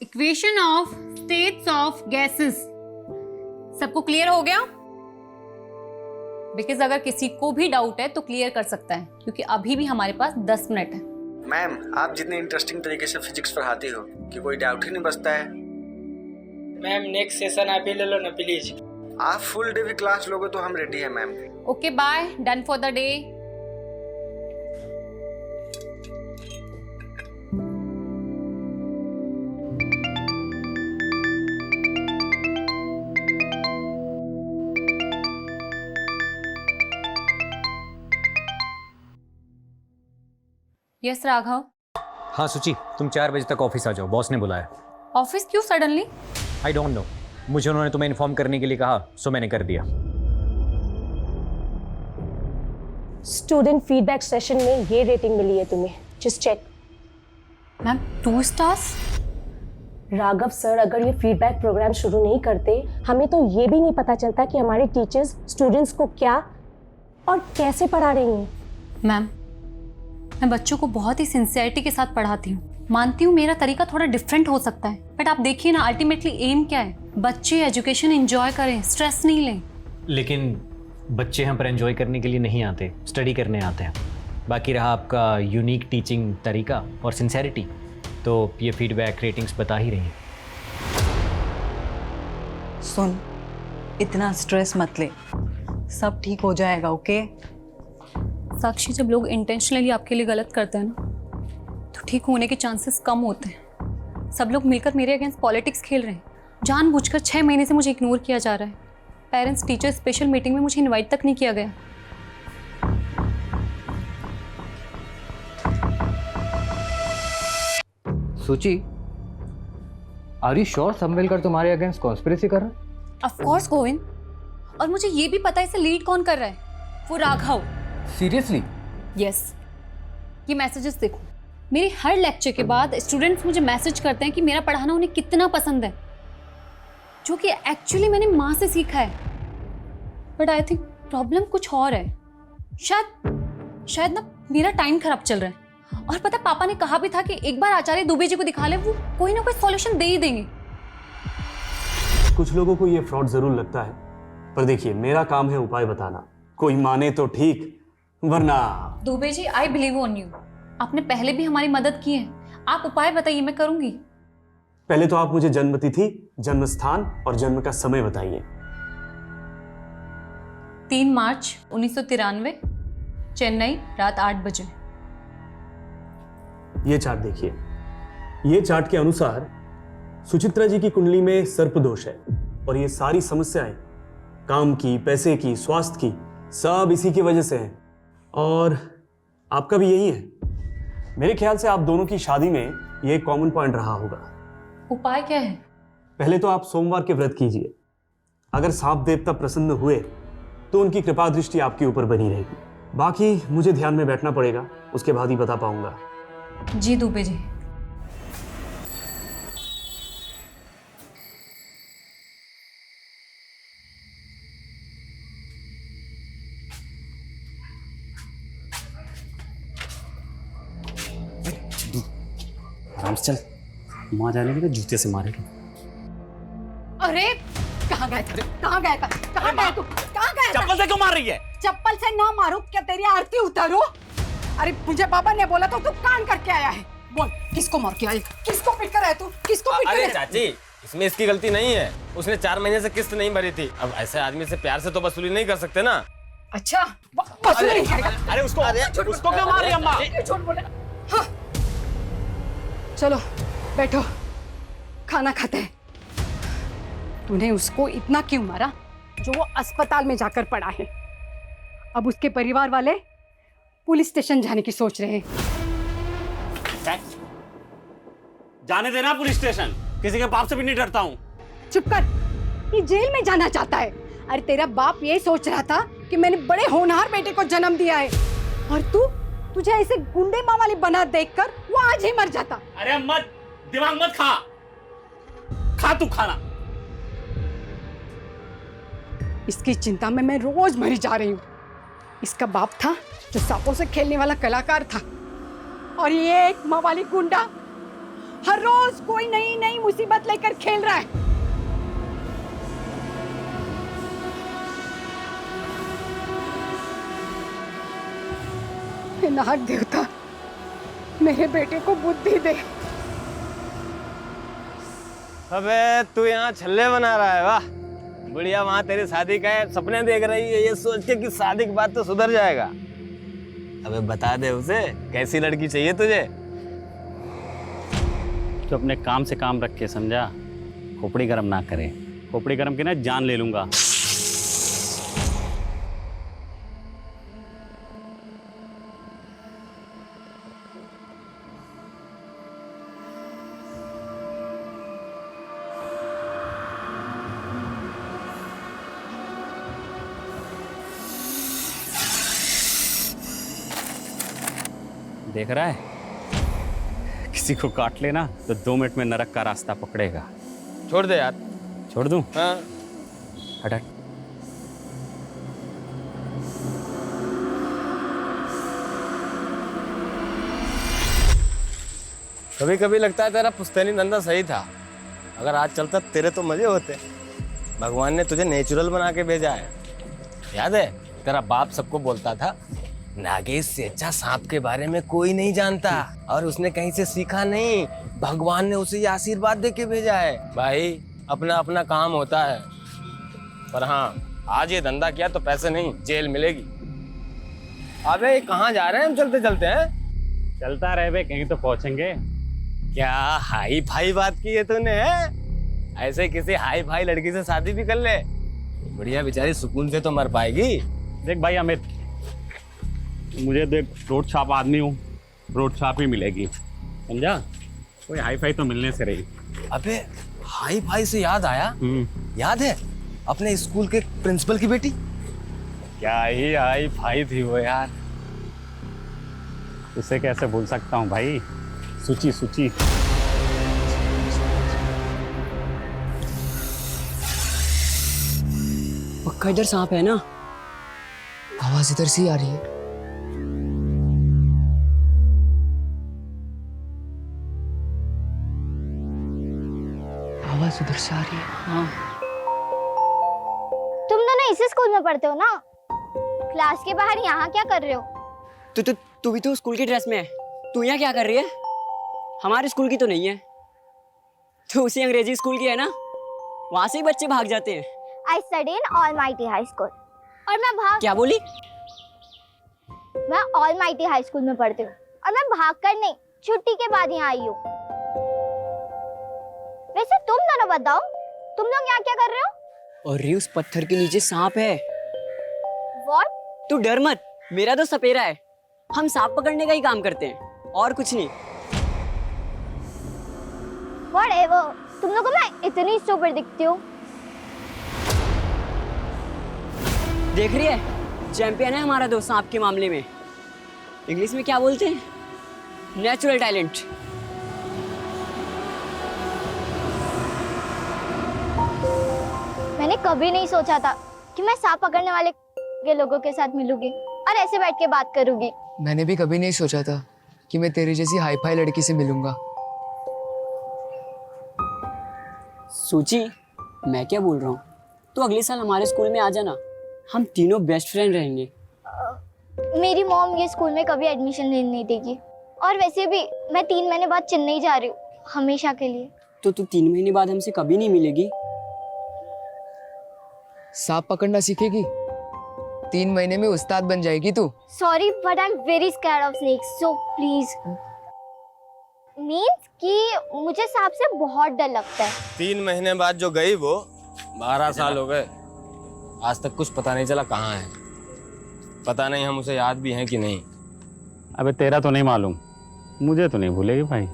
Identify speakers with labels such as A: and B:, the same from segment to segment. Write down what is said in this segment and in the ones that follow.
A: Equation of states of gases. सबको clear हो गया? बिकॉज अगर किसी को भी डाउट है तो क्लियर कर सकता है, क्योंकि अभी भी हमारे पास 10 मिनट है।
B: मैम, आप जितने इंटरेस्टिंग तरीके से फिजिक्स पढ़ाती हो कि कोई डाउट ही नहीं बचता है।
C: मैम नेक्स्ट सेशन आप ही ले लो ना प्लीज।
B: आप फुल डे भी क्लास लोगे तो हम रेडी हैं ma'am.
A: Okay bye, done for the day. Yes Raghav.
D: हाँ सुचि, तुम 4 बजे तक ऑफिस आ जाओ, बॉस ने बुलाया।
A: ऑफिस क्यों सडनली?
D: आई डोंट नो, मुझे उन्होंने तुम्हें इन्फॉर्म करने के लिए कहा, सो मैंने कर दिया।
E: स्टूडेंट फीडबैक सेशन में ये रेटिंग मिली है तुम्हें, just check.
A: Ma'am 2 stars?
E: Raghav sir अगर ये फीडबैक प्रोग्राम शुरू नहीं करते, हमें तो ये भी नहीं पता चलता कि हमारे टीचर्स स्टूडेंट्स को क्या और कैसे पढ़ा रही हैं।
A: मैम, मैं बच्चों को बहुत ही सिंसियरिटी के साथ पढ़ाती हूँ। मानती हूँ मेरा तरीका थोड़ा डिफरेंट हो सकता है, बट आप देखिए ना, अल्टीमेटली एम क्या है? बच्चे एजुकेशन एंजॉय करें, स्ट्रेस नहीं लें।
D: लेकिन बच्चे यहाँ पर एंजॉय करने के लिए नहीं आते, स्टडी करने आते हैं। बाकी रहा आपका यूनिक टीचिंग तरीका और सिंसेरिटी, तो ये फीडबैक रेटिंग्स बता ही रही हैं।
F: सुन, इतना स्ट्रेस मत ले, सब ठीक हो जाएगा। ओके
A: साक्षी, जब लोग इंटेंशनली आपके लिए गलत करते हैं ना, तो ठीक होने के चांसेस कम होते हैं। सब लोग मिलकर मेरे अगेंस्ट पॉलिटिक्स खेल रहे हैं। जानबूझकर 6 महीने से मुझे इग्नोर किया जा रहा है। पेरेंट्स टीचर स्पेशल मीटिंग में मुझे इनवाइट तक नहीं किया गया।
G: सुचि, आर यू श्योर सम्मेलकर तुम्हारे अगेंस्ट कॉन्स्पिरेसी कर रहा है?
A: ऑफ कोर्स गोविंद, और मुझे ये भी पता है इसे लीड कौन कर रहा है। वो राघव।
G: सीरियसली?
A: यस। ये मैसेजेस देखो, मेरे हर लेक्चर के बाद स्टूडेंट्स मुझे मैसेज करते हैं कि मेरा पढ़ाना उन्हें कितना पसंद है, जो कि एक्चुअली मैंने माँ से सीखा है। बट आई थिंक प्रॉब्लम कुछ और है। शायद ना मेरा टाइम खराब चल रहा है। और पता, पापा ने कहा भी था कि एक बार आचार्य दुबे जी को दिखा ले, वो कोई ना कोई सॉल्यूशन दे ही देंगे।
H: कुछ लोगों को ये फ्रॉड जरूर लगता है, पर देखिए मेरा काम है उपाय बताना। कोई माने तो ठीक, वरना।
A: Dubey ji, I believe on you. आपने पहले भी हमारी मदद की है, आप उपाय बताइए, मैं करूंगी।
H: पहले तो आप मुझे जन्म तिथि, जन्म स्थान और जन्म का समय बताइए।
A: 3 मार्च 1993, चेन्नई, रात 8 बजे।
H: ये चार्ट देखिए। ये चार्ट के अनुसार सुचित्रा जी की कुंडली में सर्प दोष है, और ये सारी समस्याएं काम की, पैसे की, स्वास्थ्य की, सब इसी की वजह से है। और आपका भी यही है। मेरे ख्याल से आप दोनों की शादी में ये एक कॉमन पॉइंट रहा होगा।
A: उपाय क्या है?
H: पहले तो आप सोमवार के व्रत कीजिए। अगर सांप देवता प्रसन्न हुए तो उनकी कृपा दृष्टि आपके ऊपर बनी रहेगी। बाकी मुझे ध्यान में बैठना पड़ेगा, उसके बाद ही बता पाऊंगा।
A: जी दुबे जी।
I: आराम से चल, माँ जाने लगे जूते से मारेगी।
J: अरे कहाँ गया था? कहाँ गया था? कहाँ गया तू? कहाँ गया था?
I: चप्पल से क्यों मार रही है?
J: चप्पल से ना मारूं, क्या तेरी आरती उतारूं? अरे मुझे पापा ने बोला तो तू कान करके आया है। बोल, किसको मार के आया? किसको पीट कर आया तू? किसको पीट कर आया?
K: अरे चाची, इसमें इसकी गलती नहीं है। उसने 4 महीने से किस्त नहीं भरी थी। अब ऐसे आदमी से प्यार से तो वसूली नहीं कर सकते ना।
J: अच्छा, वसूली नहीं करेगा?
K: अरे उसको क्यों मार रही है अम्मा?
J: झूठ बोले। हाँ, चलो बैठो, खाना खाते हैं। तूने उसको इतना क्यों मारा जो वो अस्पताल में जाकर पड़ा है? अब उसके परिवार वाले पुलिस स्टेशन जाने की सोच रहे हैं।
I: जाने देना पुलिस स्टेशन, किसी के बाप से भी नहीं डरता हूँ।
J: चुप कर, ये जेल में जाना चाहता है। अरे तेरा बाप ये सोच रहा था कि मैंने बड़े होनहार बेटे को जन्म दिया है, और तुझे ऐसे गुंडे माँ वाली बना देखकर वो आज ही मर जाता।
I: अरे मत दिमाग मत खा तू खाना।
J: इसकी चिंता में मैं रोज मरी जा रही हूँ। इसका बाप था जो सांपों से खेलने वाला कलाकार था, और ये एक माँ वाली गुंडा। हर रोज कोई नई नई मुसीबत लेकर खेल रहा है। हे नाग देवता, मेरे बेटे को बुद्धि दे।
K: अबे तू यहाँ छल्ले बना रहा है, वाह बढ़िया। वहां तेरी शादी का है, सपने देख रही है ये सोच के कि शादी के बाद तो सुधर जाएगा। अबे बता दे उसे कैसी लड़की चाहिए तुझे।
I: तो अपने काम से काम रख के, समझा? खोपड़ी गरम ना करे, खोपड़ी गरम की ना जान ले लूंगा। देख रहा है, किसी को काट लेना तो 2 मिनट में नरक का रास्ता पकड़ेगा।
K: छोड़ दे यार।
I: छोड़ दूं?
K: हाँ
I: हट हट।
K: कभी कभी लगता है तेरा पुश्तैनी धंधा सही था। अगर आज चलता तेरे तो मजे होते। भगवान ने तुझे नेचुरल बना के भेजा है। याद है तेरा बाप सबको बोलता था नागेश से अच्छा सांप के बारे में कोई नहीं जानता, और उसने कहीं से सीखा नहीं, भगवान ने उसे ये आशीर्वाद दे के भेजा है। भाई अपना अपना काम होता है, पर हाँ आज ये धंधा किया तो पैसे नहीं जेल मिलेगी। अबे कहाँ जा रहे हैं हम चलते चलते हैं?
I: चलता रहे बे, कहीं तो पहुंचेंगे।
K: क्या हाई फाई बात की है तूने? ऐसे किसी हाई फाई लड़की से शादी भी कर ले, बढ़िया बेचारी सुकून से तो मर पाएगी।
I: देख भाई अमित, मुझे देख रोड छाप आदमी हूँ, रोड छाप ही मिलेगी, समझा? कोई हाई फाई तो मिलने से रही।
K: अबे हाई फाई से याद आया, याद है अपने स्कूल के प्रिंसिपल की बेटी?
I: क्या ही हाई फाई थी वो यार, उसे कैसे भूल सकता हूँ भाई। सुची सुची।
C: पक्का इधर सांप है ना? आवाज इधर से ही आ रही है। आवाज उधर से आ रही है। हाँ।
L: तुम दोनों इसी स्कूल में पढ़ते हो ना? क्लास के बाहर यहाँ क्या कर रहे हो?
C: तू भी तो स्कूल की ड्रेस में है, तू यहाँ क्या कर रही है? हमारे स्कूल की तो नहीं है, तू उसी अंग्रेजी स्कूल की है ना? वहाँ से ही बच्चे भाग जाते हैं।
L: I study in Almighty High School। और मैं
C: क्या बोली?
L: मैं Almighty High School में पढ़ती हूँ, और मैं भाग कर नहीं, छुट्टी के बाद यहाँ आई हूँ। वैसे तुम दोनों बताओ, तुम लोग यहाँ क्या कर रहे हो?
C: और उस पत्थर के नीचे सांप है।
L: What?
C: तू डर मत, मेरा तो सपेरा है, हम सांप पकड़ने का ही काम करते हैं और कुछ नहीं।
L: Whatever, तुम लोगों को मैं इतनी स्टूपिड दिखती हूँ।
C: देख रही है, चैंपियन है हमारा दोस्त सांप के मामले में। इंग्लिश में क्या बोलते हैं? Natural talent.
L: मैंने कभी नहीं सोचा था कि मैं सांप पकड़ने वाले के लोगों के साथ मिलूंगी और ऐसे बैठ के बात करूंगी।
C: मैंने भी कभी नहीं सोचा था कि मैं तेरी जैसी हाई फाई लड़की से मिलूंगा। सूची, मैं क्या बोल रहा हूँ, तो अगले साल हमारे स्कूल में आ जाना, हम तीनों बेस्ट फ्रेंड रहेंगे।
L: मेरी मॉम ये स्कूल में कभी एडमिशन नहीं देगी, और वैसे भी मैं 3 महीने बाद चेन्नई जा रही हूँ, हमेशा के लिए।
C: तो तू 3 महीने बाद हमसे कभी नहीं मिलेगी? सांप पकड़ना सीखेगी, 3 महीने में उस्ताद बन जाएगी तू।
L: Sorry but I am very scared of snakes, so please. Means कि मुझे सांप से बहुत डर लगता है।
K: 3 महीने बाद जो गई वो 12 साल हो गए, आज तक कुछ पता नहीं चला कहाँ है। पता नहीं हम उसे याद भी हैं कि नहीं।
I: अबे तेरा तो नहीं मालूम, मुझे तो नहीं भूलेगी भाई,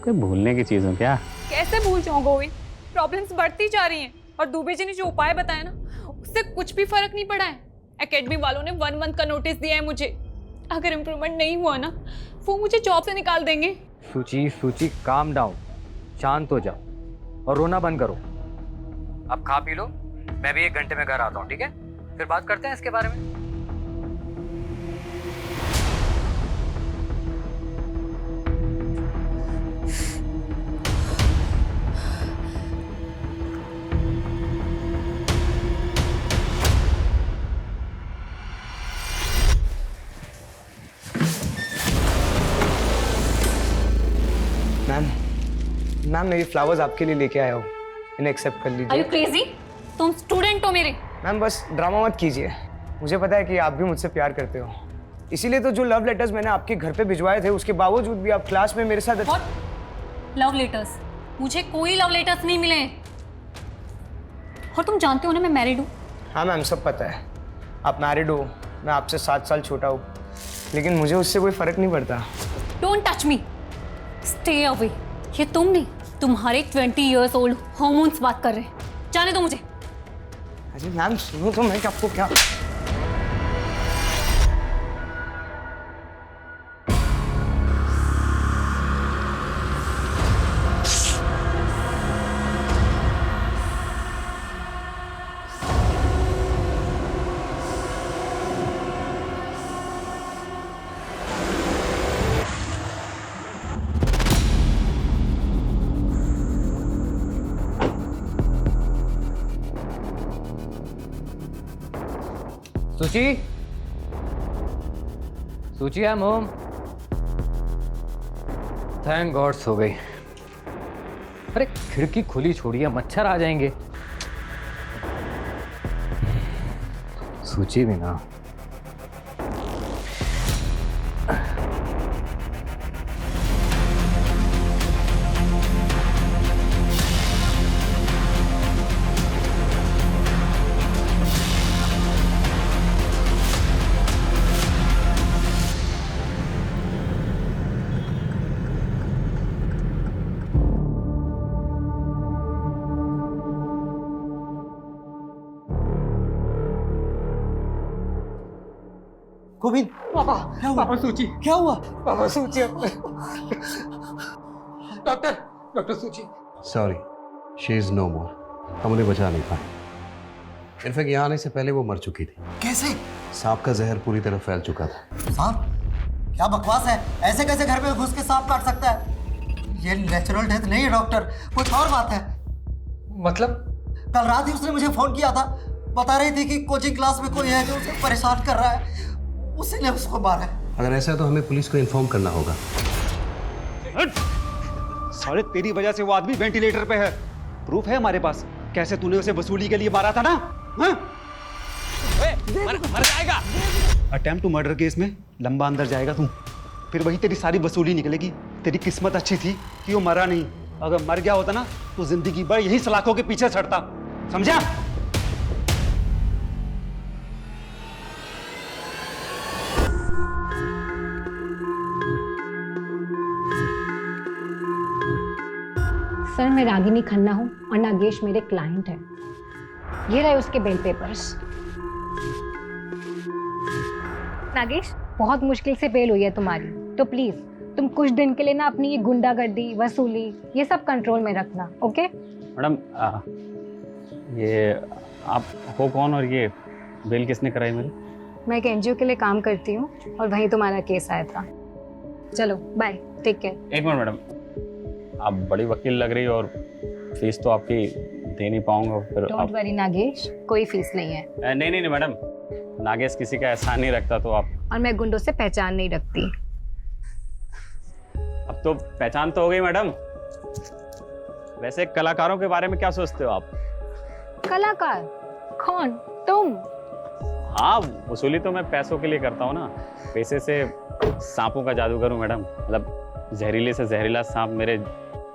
I: कोई भूलने की चीज़ हो क्या?
M: कैसे भूल जाऊं गोविंद, प्रॉब्लम्स बढ़ती जा रही हैं, और दुबे जी ने जो उपाय बताया ना, उससे कुछ भी फर्क नहीं पड़ा है। एकेडमी वालों ने 1 मंथ का नोटिस दिया है मुझे, अगर इम्प्रूवमेंट नहीं हुआ ना, वो मुझे जॉब से निकाल देंगे।
G: सूची काम डाउन, शांत हो जाओ और रोना बंद करो। अब खा पी लो, मैं भी 1 घंटे में घर आता हूँ, ठीक है? फिर बात करते हैं इसके बारे में।
N: मैम मैं ये फ्लावर्स आपके लिए लेके आया हूँ, इन्हें एक्सेप्ट कर
A: आर यू
N: लीजिए।
A: क्रेजी? तुम स्टूडेंट हो मेरे।
N: मैम बस ड्रामा मत कीजिए, मुझे पता है कि आप भी मुझसे प्यार करते हो, इसीलिए तो जो लव लेटर्स मैंने आपके घर पे भिजवाए थे उसके बावजूद भी आप क्लास में मेरे साथ
A: लव लेटर्स? मुझे कोई लव लेटर्स नहीं मिले। और तुम जानते हो ना मैं मैरिड हूँ।
N: हाँ मैम सब पता है, आप मैरिड हो, मैं आपसे 7 साल छोटा हूँ, लेकिन मुझे उससे कोई फर्क नहीं पड़ता।
A: Don't touch me, stay away. ये तुम नहीं, तुम्हारे 20 years old हॉर्मोन्स बात कर रहे हैं। जाने दो मुझे।
N: अरे मैम सुनो तो, मैं आपको क्या
G: Suchi, Suchi I am home. Thank God सो गई। अरे खिड़की खुली छोड़िए, मच्छर आ जाएंगे। सूची भी ना।
B: गोविंद,
N: पापा
B: क्या हुआ?
N: पापा सूची,
B: क्या हुआ?
N: पापा सूची। डॉक्टर सूची।
O: सॉरी, शी इज नो मोर। हम उन्हें बचा नहीं पाए। इनफैक्ट यहाँ आने से पहले वो मर चुकी थी।
B: कैसे?
O: सांप का जहर पूरी तरह फैल चुका था।
B: सांप? क्या बकवास है, ऐसे कैसे घर में घुस के सांप काट सकता है? ये नेचुरल डेथ नहीं है डॉक्टर, कुछ और बात है।
N: मतलब?
B: कल रात ही उसने मुझे फोन किया था, बता रही थी कि कोचिंग क्लास में कोई है जो उसे परेशान कर रहा है, उसी ने उसको मारा है।
O: अगर ऐसा है तो हमें पुलिस को इन्फॉर्म करना होगा।
P: साले तेरी वजह से वो आदमी वेंटिलेटर पे है। प्रूफ है हमारे पास, कैसे तूने उसे वसूली के लिए मारा था ना? हाँ?
K: मर जाएगा।
P: अटेम्प्ट टू मर्डर केस में लंबा अंदर जाएगा तू, फिर वही तेरी सारी वसूली निकलेगी। तेरी किस्मत अच्छी थी कि वो मरा नहीं, अगर मर गया होता ना तो जिंदगी भर यही सलाखों के पीछे छड़ता, समझा?
E: सर मैं रागिनी खन्ना हूँ और नागेश मेरे क्लाइंट है। ये रहे उसके बेल पेपर्स। नागेश, बहुत मुश्किल से बेल हुई है तुम्हारी, तो प्लीज तुम कुछ दिन के लिए ना अपनी ये गुंडागर्दी, वसूली, ये सब कंट्रोल में रखना, ओके?
I: मैडम ये आप हो कौन और ये बेल किसने कराई मेरी?
E: मैं एक एनजीओ के लिए काम करती हूँ और वहीं तुम्हारा केस आया था। चलो बाय, टेक केयर।
I: एक मिनट मैडम, आप बड़ी वकील लग रही हो और फीस तो आपकी दे नहीं पाऊंगा फिर।
E: डोंट वरी नागेश, कोई फीस नहीं है।
I: नहीं मैडम, नागेश किसी का एहसान नहीं रखता, तो आप।
E: और मैं गुंडों से पहचान नहीं रखती।
I: अब तो पहचान तो हो गई मैडम। वैसे कलाकारों के बारे में क्या सोचते हो आप?
E: कलाकार? कौन? तुम?
I: हाँ, वसूली तो मैं पैसों के लिए करता हूँ ना। पैसे से सांपों का जादू करूँ मैडम, मतलब जहरीले से जहरीला सांप मेरे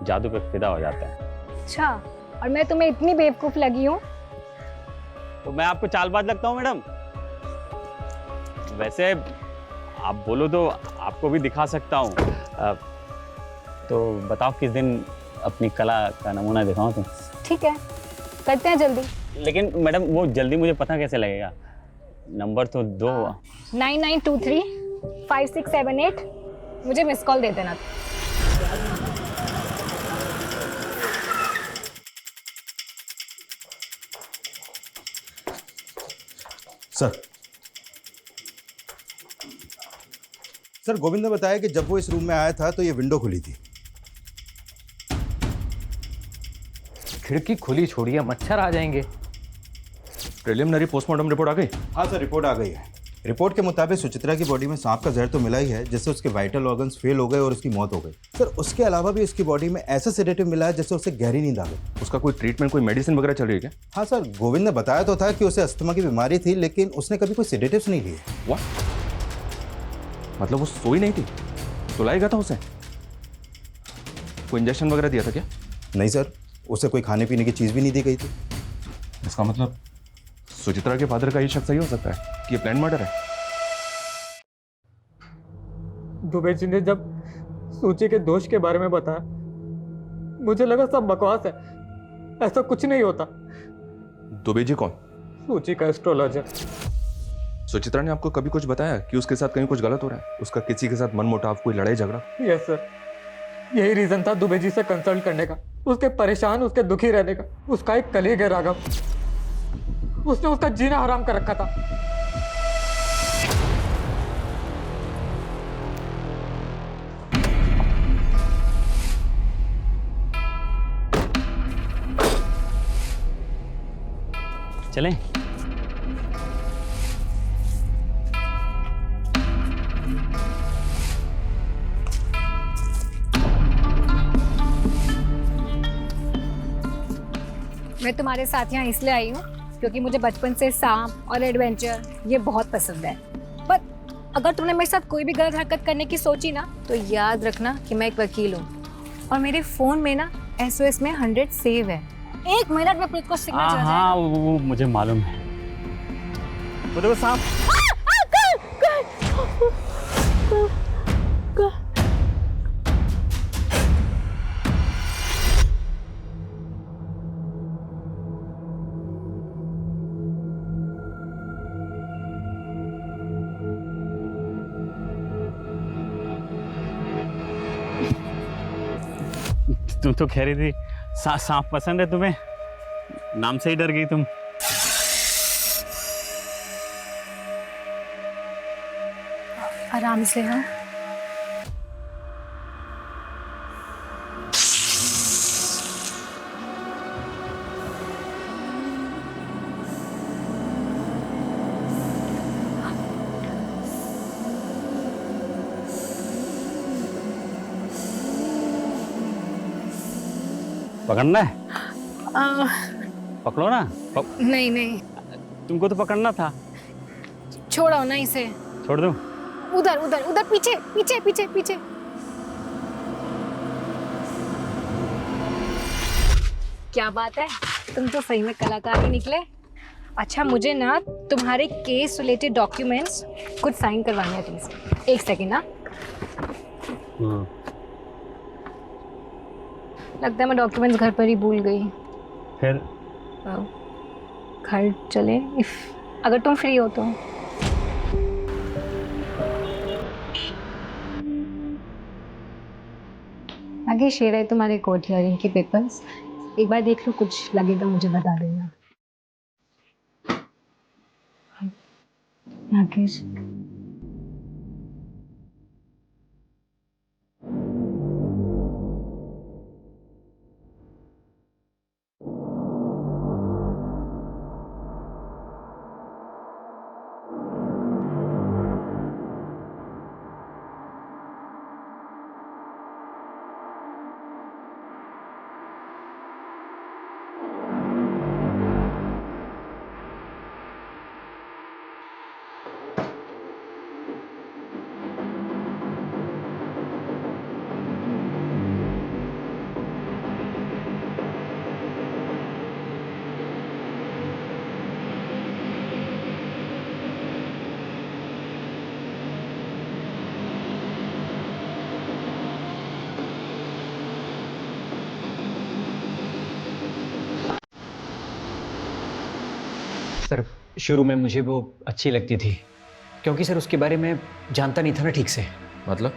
I: जादू पे फिदा हो जाता है।
E: अच्छा, और मैं तुम्हें इतनी बेवकूफ लगी हूँ?
I: तो मैं आपको चालबाज लगता हूँ मैडम? वैसे आप बोलो तो आपको भी दिखा सकता हूँ। तो बताओ किस दिन अपनी कला का नमूना दिखाऊं तुम?
E: ठीक है, करते हैं जल्दी।
I: लेकिन मैडम वो जल्दी मुझे पता कैसे लगेगा? नंबर तो दो।
E: 99235678, मुझे मिस कॉल दे देना।
Q: सर गोविंद ने बताया कि जब वो इस रूम में आया था तो ये विंडो खुली थी।
G: खिड़की खुली छोड़िए, मच्छर आ जाएंगे।
Q: प्रिलिमिनरी पोस्टमार्टम रिपोर्ट आ गई? हाँ सर, रिपोर्ट आ गई है। रिपोर्ट के मुताबिक सुचित्रा की बॉडी में सांप का जहर तो मिला ही है, जिससे उसके वाइटल ऑर्गन्स फेल हो गए और उसकी मौत हो गई। सर, उसके अलावा भी उसकी बॉडी में ऐसा सेडेटिव मिला है जिससे उसे गहरी नींद आ गई।
K: उसका कोई ट्रीटमेंट, कोई मेडिसिन वगैरह चल रही है क्या?
Q: हाँ सर, गोविंद ने बताया तो था कि उसे अस्थमा की बीमारी थी, लेकिन उसने कभी कोई सेडेटिव्स नहीं लिए।
K: व्हाट? मतलब वो सोई नहीं थी, सुलाया गया था उसे? कोई इंजेक्शन वगैरह दिया था क्या?
Q: नहीं सर, उसे कोई खाने पीने की चीज़ भी नहीं दी गई थी।
K: इसका मतलब सुचित्रा के फादर का ये शक सही हो सकता है कि ये प्लान मर्डर है।
R: दुबे जी ने जब सूची के दोष के बारे में बताया, मुझे लगा सब बकवास है, ऐसा कुछ नहीं होता।
K: दुबे जी कौन?
R: सूची का एस्ट्रोलॉजर।
K: सुचित्रा ने आपको कभी कुछ बताया कि उसके साथ कहीं कुछ गलत हो रहा है? उसका किसी के साथ मनमुटाव, कोई लड़ाई झगड़ा?
R: यस सर, यही रीजन था दुबे जी से कंसल्ट करने का, उसके परेशान, उसके दुखी रहने का। उसका एक कलीग है राघव, उसने उसका जीना हराम कर रखा था।
I: चलें?
A: मैं तुम्हारे साथ यहाँ इसलिए आई हूँ क्योंकि मुझे बचपन से सांप और एडवेंचर ये बहुत पसंद है। पर अगर तुमने मेरे साथ कोई भी गलत हरकत करने की सोची ना, तो याद रखना कि मैं एक वकील हूँ और मेरे फ़ोन में ना SOS में 100 सेव है। 1 मिनट में पुलिस को सिग्नल चला जाएगा।
I: हाँ, वो मुझे मालूम है। वो देखो सांप। तुम तो कह रही थी सांप पसंद है तुम्हें, नाम से ही डर गई तुम।
E: आराम से। हाँ,
I: पकड़ना है? पकड़ो ना।
A: नहीं नहीं,
I: तुमको तो पकड़ना था।
A: छोड़ो ना इसे।
I: छोड़ दूं?
A: उधर उधर उधर, पीछे पीछे पीछे पीछे। क्या बात है, तुम तो सही में कलाकार ही निकले। अच्छा, मुझे ना तुम्हारे केस रिलेटेड डॉक्यूमेंट्स कुछ साइन करवाने हैं प्लीज। 1 सेकेंड ना। लगता है मैं डॉक्यूमेंट्स घर पर ही भूल गई।
I: फिर
A: घर चले अगर तुम फ्री हो तो। आगे शेयर है तुम्हारे कोर्ट हियरिंग के पेपर्स, एक बार देख लो, कुछ लगेगा मुझे बता देना। राकेश,
D: सर, शुरू में मुझे वो अच्छी लगती थी क्योंकि सर उसके बारे में जानता नहीं था ना ठीक से।
K: मतलब?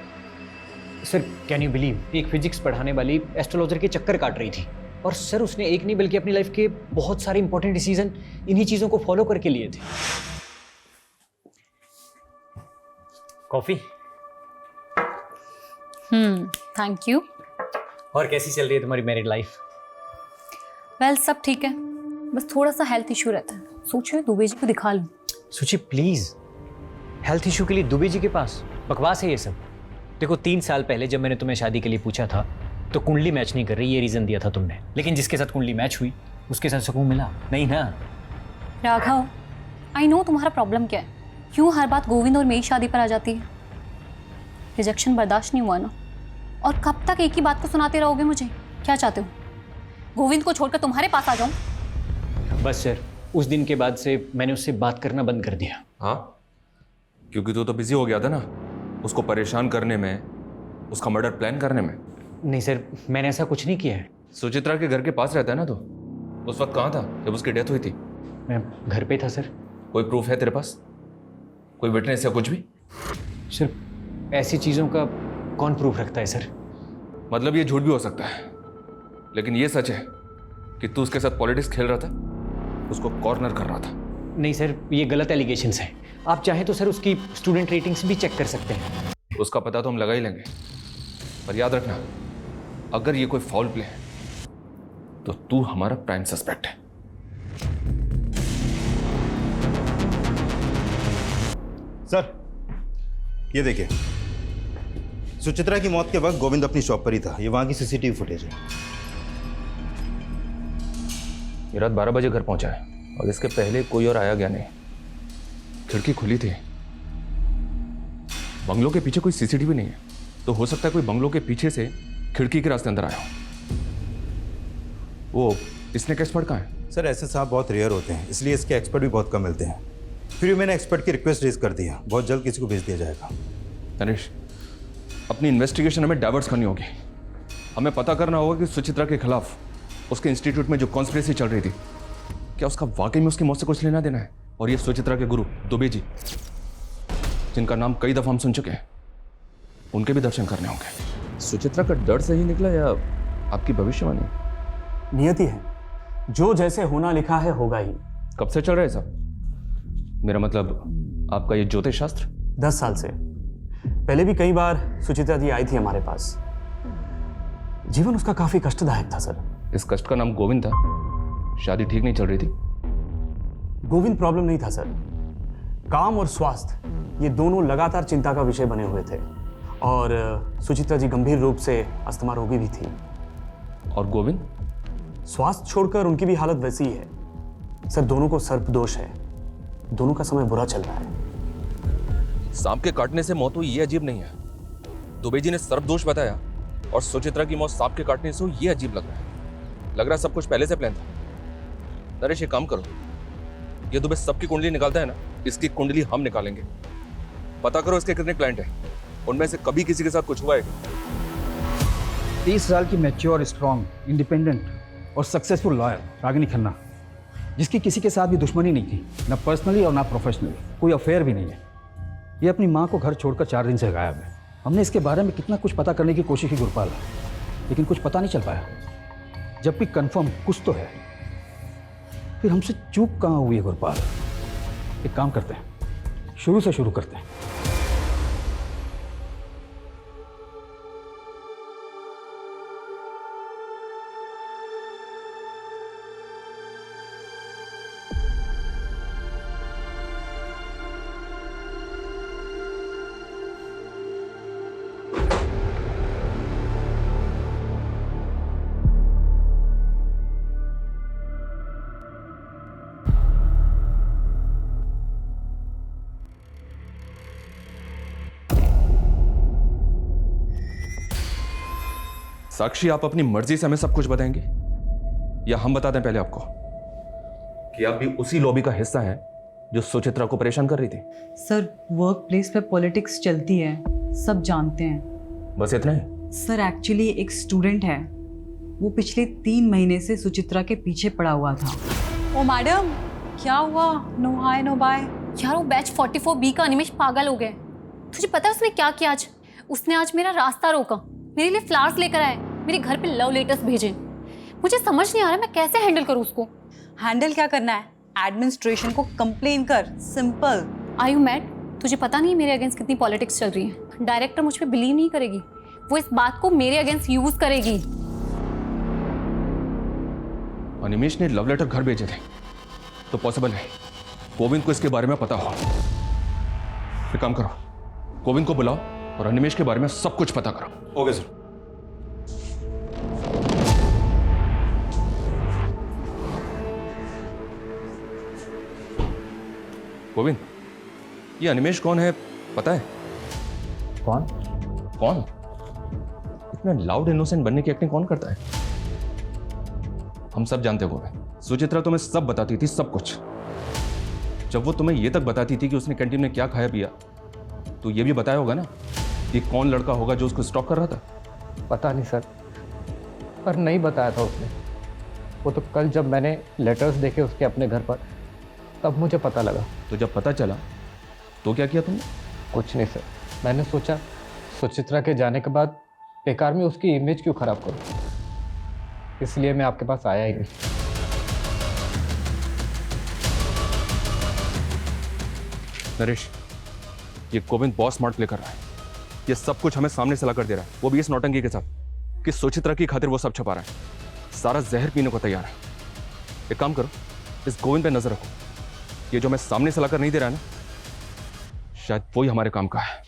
D: सर, कैन यू बिलीव, एक फिजिक्स पढ़ाने वाली एस्ट्रोलॉजर के चक्कर काट रही थी और सर उसने एक नहीं बल्कि अपनी लाइफ के बहुत सारे इंपॉर्टेंट डिसीजन इन्हीं चीज़ों को फॉलो करके लिए थे। कॉफ़ी?
A: Thank you.
D: और कैसी चल रही है तुम्हारी मैरिड लाइफ?
A: वेल, सब ठीक है, बस थोड़ा सा हेल्थ इशू रहता है। सोच रही हूँ दुबे जी को दिखा लूँ।
D: सुची प्लीज, हेल्थ इशू के लिए दुबे जी के पास? बकवास है ये सब। देखो 3 साल पहले जब मैंने तुम्हें शादी के लिए पूछा था तो कुंडली मैच नहीं कर रही, ये रीज़न दिया था तुमने। लेकिन जिसके साथ कुंडली मैच हुई उसके साथ सुकून मिला नहीं ना?
A: राघव, आई नो तुम्हारा प्रॉब्लम क्या है। क्यों हर बात गोविंद और मेरी शादी पर आ जाती है? रिजेक्शन बर्दाश्त नहीं हुआ ना? और कब तक एक ही बात को सुनाते रहोगे मुझे? क्या चाहते हो, गोविंद को छोड़कर तुम्हारे पास आ जाऊं?
D: बस सर, उस दिन के बाद से मैंने उससे बात करना बंद कर दिया।
S: हाँ, क्योंकि तू तो बिजी हो गया था ना उसको परेशान करने में, उसका मर्डर प्लान करने में।
D: नहीं सर, मैंने ऐसा कुछ नहीं किया है।
S: सुचित्रा के घर के पास रहता है ना, तो उस वक्त कहाँ था जब उसकी डेथ हुई थी?
D: मैं घर पे था सर।
S: कोई प्रूफ है तेरे पास? कोई विटनेस या कुछ भी?
D: सर ऐसी चीज़ों का कौन प्रूफ रखता है सर?
S: मतलब ये झूठ भी हो सकता है, लेकिन ये सच है कि तू उसके साथ पॉलिटिक्स खेल रहा था, उसको कॉर्नर कर रहा था।
D: नहीं सर, ये गलत एलिगेशंस हैं। आप चाहें तो सर उसकी स्टूडेंट रेटिंग्स भी चेक कर सकते हैं।
S: उसका पता तो हम लगा ही लेंगे, पर याद रखना अगर ये कोई फाउल प्ले है तो तू हमारा प्राइम सस्पेक्ट है।
Q: सर ये देखिए, सुचित्रा की मौत के वक्त गोविंद अपनी शॉप पर ही था। ये वहां की सीसीटीवी फुटेज है।
S: ये रात 12 बजे घर पहुंचा है और इसके पहले कोई और आया गया नहीं। खिड़की खुली थी। बंगलों के पीछे कोई सीसीटीवी नहीं है, तो हो सकता है कोई बंगलों के पीछे से खिड़की के रास्ते अंदर आया हो। वो स्नेक एक्सपर्ट कहाँ है?
Q: सर ऐसे सांप बहुत रेयर होते हैं, इसलिए इसके एक्सपर्ट भी बहुत कम मिलते हैं। फिर भी मैंने एक्सपर्ट की रिक्वेस्ट रेज कर दी है, बहुत जल्द किसी को भेज दिया जाएगा।
S: तनिष, अपनी इन्वेस्टिगेशन हमें डाइवर्ट करनी होगी। हमें पता करना होगा कि सुचित्रा के खिलाफ उसके इंस्टीट्यूट में जो कॉन्स्पिरेसी चल रही थी, क्या उसका वाकई में उसकी मौत से कुछ लेना देना है? और ये सुचित्रा के गुरु दुबे जी, जिनका नाम कई दफा हम सुन चुके हैं, उनके भी दर्शन करने होंगे। सुचित्रा का डर सही निकला या आपकी भविष्यवाणी?
H: नियति है, जो जैसे होना लिखा है होगा ही।
S: कब से चल रहा है साहब? मेरा मतलब आपका ये ज्योतिष शास्त्र?
H: 10 साल से। पहले भी कई बार सुचित्रा जी आई थी हमारे पास। जीवन उसका काफी कष्टदायक था सर।
S: इस कष्ट का नाम गोविंद था। शादी ठीक नहीं चल रही थी।
H: गोविंद प्रॉब्लम नहीं था सर, काम और स्वास्थ्य ये दोनों लगातार चिंता का विषय बने हुए थे। और सुचित्रा जी गंभीर रूप से अस्थमा रोगी भी थी।
S: और गोविंद?
H: स्वास्थ्य छोड़कर उनकी भी हालत वैसी ही है सर। दोनों को सर्पदोष है, दोनों का समय बुरा चल रहा है।
S: सांप के काटने से मौत हुई ये अजीब नहीं है। दुबे जी ने सर्पदोष बताया और सुचित्रा की मौत सांप के काटने से हुई ये अजीब लग रहा है। लग रहा है सब कुछ पहले से प्लान था। नरेश एक काम करो, ये दुबे सबकी कुंडली निकालता है ना, इसकी कुंडली हम निकालेंगे। पता करो इसके कितने क्लाइंट हैं, उनमें से कभी किसी के साथ कुछ हुआ है?
T: 30 साल की मैच्योर, स्ट्रॉन्ग, इंडिपेंडेंट और सक्सेसफुल लॉयर रागिनी खन्ना, जिसकी किसी के साथ भी दुश्मनी नहीं थी, ना पर्सनली और ना प्रोफेशनली, कोई अफेयर भी नहीं है। ये अपनी माँ को घर छोड़कर 4 दिन से गायब है। हमने इसके बारे में कितना कुछ पता करने की कोशिश की गुरपाल, लेकिन कुछ पता नहीं चल पाया। जबकि कंफर्म कुछ तो है, फिर हमसे चूक कहाँ हुई है गुरपाल? एक काम करते हैं, शुरू से शुरू करते हैं।
S: साक्षी, आप अपनी मर्जी से हमें सब कुछ बताएंगे या हम बता दें पहले आपको कि आप भी उसी लॉबी का हिस्सा हैं जो सुचित्रा को परेशान कर रही थी?
F: सर वर्क प्लेस पे पॉलिटिक्स चलती है, सब जानते हैं।
S: बस इतना ही?
F: सर एक्चुअली एक स्टूडेंट है, वो पिछले 3 महीने से सुचित्रा के पीछे पड़ा हुआ था। ओ मैडम, क्या हुआ? No hi no bye.
A: यार वो बैच 44B का अनिमेश पागल हो गए। तुझे पता है उसने क्या किया आज? उसने आज मेरा रास्ता रोका, मेरे लिए फ्लावर्स लेकर आए, मेरे घर पे लव लेटर्स भेजे। मुझे समझ नहीं आ रहा मैं कैसे हैंडल करूँ उसको।
F: हैंडल क्या करना है? एडमिनिस्ट्रेशन को कंप्लेन कर, सिंपल।
A: Are you mad? तुझे पता नहीं मेरे अगेंस्ट कितनी पॉलिटिक्स चल रही है। डायरेक्टर मुझ पे बिलीव नहीं करेगी, वो इस बात को मेरे अगेंस्ट यूज करेगी।
S: अनिमेश ने लव लेटर घर भेजे थे, तो पॉसिबल है गोविंद को इसके बारे में पता हो। एक काम करो, गोविंद को बुलाओ और अनिमेश के बारे में सब कुछ पता करो।
H: Okay sir.
S: गोविंद, ये अनिमेश कौन है पता है?
D: कौन?
S: कौन? इतना लाउड इनोसेंट बनने की एक्टिंग कौन करता है? हम सब जानते हैं गोविंद, सुचित्रा तुम्हें सब बताती थी, सब कुछ। जब वो तुम्हें ये तक बताती थी कि उसने कैंटीन में क्या खाया पिया, तो ये भी बताया होगा ना कि कौन लड़का होगा जो उसको स्टॉक कर रहा था?
R: पता नहीं सर, पर नहीं बताया था उसने। वो तो कल जब मैंने लेटर्स देखे उसके अपने घर पर, तब मुझे पता लगा।
S: तो जब पता चला तो क्या किया तुमने?
R: कुछ नहीं सर, मैंने सोचा सुचित्रा के जाने के बाद बेकार में उसकी इमेज क्यों खराब करूं, इसलिए मैं आपके पास आया ही नहीं।
S: नरेश, ये गोविंद बहुत स्मार्ट प्ले कर रहा है। ये सब कुछ हमें सामने से ला कर दे रहा है, वो भी इस नौटंकी के साथ कि सुचित्रा की खातिर वो सब छुपा रहा है, सारा जहर पीने को तैयार है। एक काम करो, इस गोविंद पे नजर रखो, ये जो हमें सामने से लाकर नहीं दे रहा है ना, शायद वही हमारे काम का है।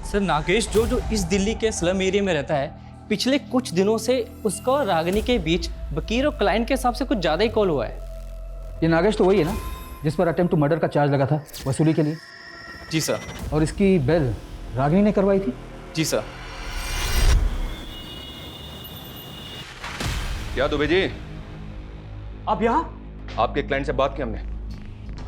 U: सर, नागेश जो इस दिल्ली के स्लम एरिया में रहता है, पिछले कुछ दिनों से उसका और रागिनी के बीच वकील और क्लाइंट के हिसाब से कुछ ज़्यादा ही कॉल हुआ है।
T: ये नागेश तो वही है ना जिस पर अटेम्प्ट टू मर्डर का चार्ज लगा था वसूली के लिए?
U: जी सर।
T: और इसकी बेल रागिनी ने करवाई थी?
U: जी सर।
S: क्या दुबे जी,
H: आप यहाँ?
S: आपके क्लाइंट से बात की हमने,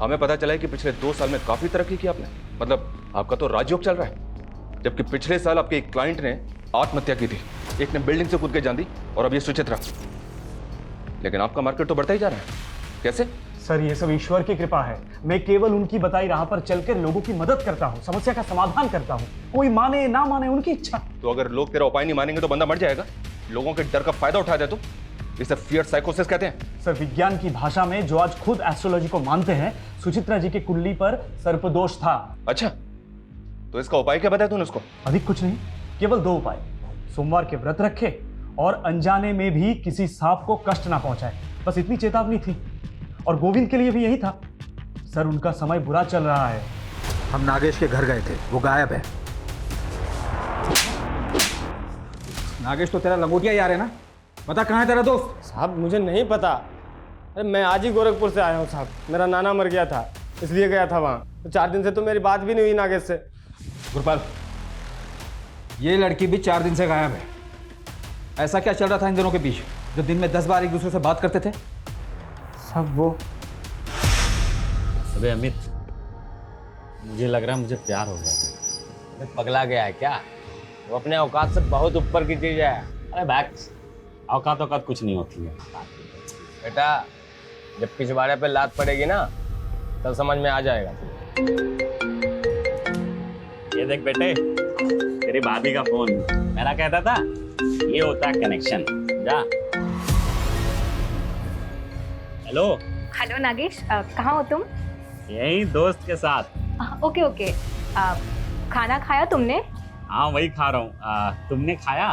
S: हमें पता चला है कि पिछले 2 साल में काफी तरक्की की आपने। मतलब आपका तो राजयोग चल रहा है, जबकि पिछले साल आपके एक क्लाइंट ने आत्महत्या की थी, एक ने बिल्डिंग से कूद के जान दी, और अब ये सुचित्रा। लेकिन आपका मार्केट तो बढ़ता ही जा रहा है, कैसे?
H: सर, ये सब ईश्वर की कृपा है। मैं केवल उनकी बताई राह पर चलकर लोगों की मदद करता हूँ, समस्या का समाधान करता हूँ। कोई माने ना माने उनकी इच्छा।
S: तो अगर लोग तेरा उपाय नहीं मानेंगे तो बंदा मर जाएगा। लोगों के डर का फायदा उठा दे तो इसे फियर साइकोसिस कहते हैं।
H: सर, विज्ञान की भाषा में जो आज खुद एस्ट्रोलॉजी को मानते हैं, सुचित्रा जी की कुंडली पर सर्पदोष था।
S: अच्छा, तो इसका उपाय क्या बताया तूने उसको?
H: अधिक कुछ नहीं, केवल 2 उपाय। सोमवार के व्रत रखे और अनजाने में भी किसी सांप को कष्ट ना पहुंचाए, बस इतनी चेतावनी थी। और गोविंद के लिए भी यही था। सर, उनका समय बुरा चल रहा है।
P: हम नागेश के घर गए थे, वो गायब है। नागेश तो तेरा लंगोटिया यार है ना? बता कहाँ है तेरा दोस्त?
N: साहब मुझे नहीं पता। अरे मैं आज ही गोरखपुर से आया हूँ साहब, मेरा नाना मर गया था इसलिए गया था वहाँ। तो 4 दिन से तो मेरी बात भी नहीं हुई नागेश से।
P: गुरपाल, ये लड़की भी 4 दिन से गायब है। ऐसा क्या चल रहा था इन दोनों के बीच जो दिन में 10 बार एक दूसरे से बात करते थे?
N: सब वो।
I: अबे अमित, मुझे लग रहा है मुझे प्यार हो गया।
K: अरे पगला गया है क्या? वो अपने औकात से बहुत ऊपर की चीज है।
I: अरे बैक्स, औकात कुछ नहीं होती है
K: बेटा। जब पिछवाड़े पे लात पड़ेगी ना, तब समझ में आ जाएगा।
I: ये देख बेटे, तेरी भाभी का फोन। मेरा कहता था ये होता है कनेक्शन। जा। हेलो।
V: हेलो नागेश, कहाँ हो तुम?
I: यही दोस्त के साथ।
V: Okay okay. खाना खाया तुमने?
I: हाँ, वही खा रहा हूँ। तुमने खाया?